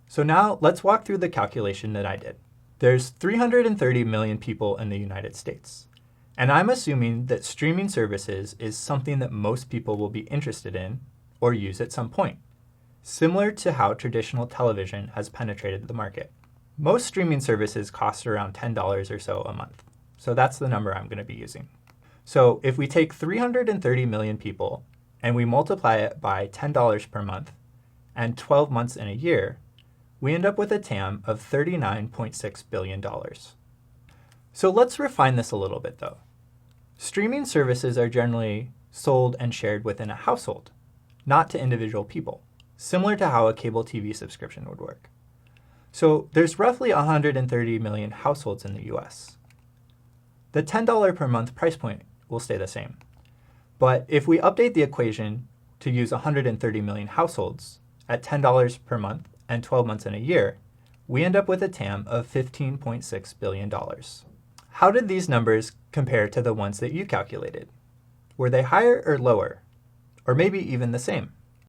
So now let's walk through the calculation that I did. There's 330 million people in the United States, and I'm assuming that streaming services is something that most people will be interested in or use at some point, similar to how traditional television has penetrated the market. Most streaming services cost around $10 or so a month, so that's the number I'm going to be using. So if we take 330 million people and we multiply it by $10 per month and 12 months in a year, we end up with a TAM of $39.6 billion. So let's refine this a little bit though. Streaming services are generally sold and shared within a household, not to individual people, similar to how a cable TV subscription would work. So there's roughly 130 million households in the US. The $10 per month price point will stay the same. But if we update the equation to use 130 million households at $10 per month and 12 months in a year, we end up with a TAM of $15.6 billion. How did these numbers compare to the ones that you calculated? Were they higher or lower? Or maybe even the same?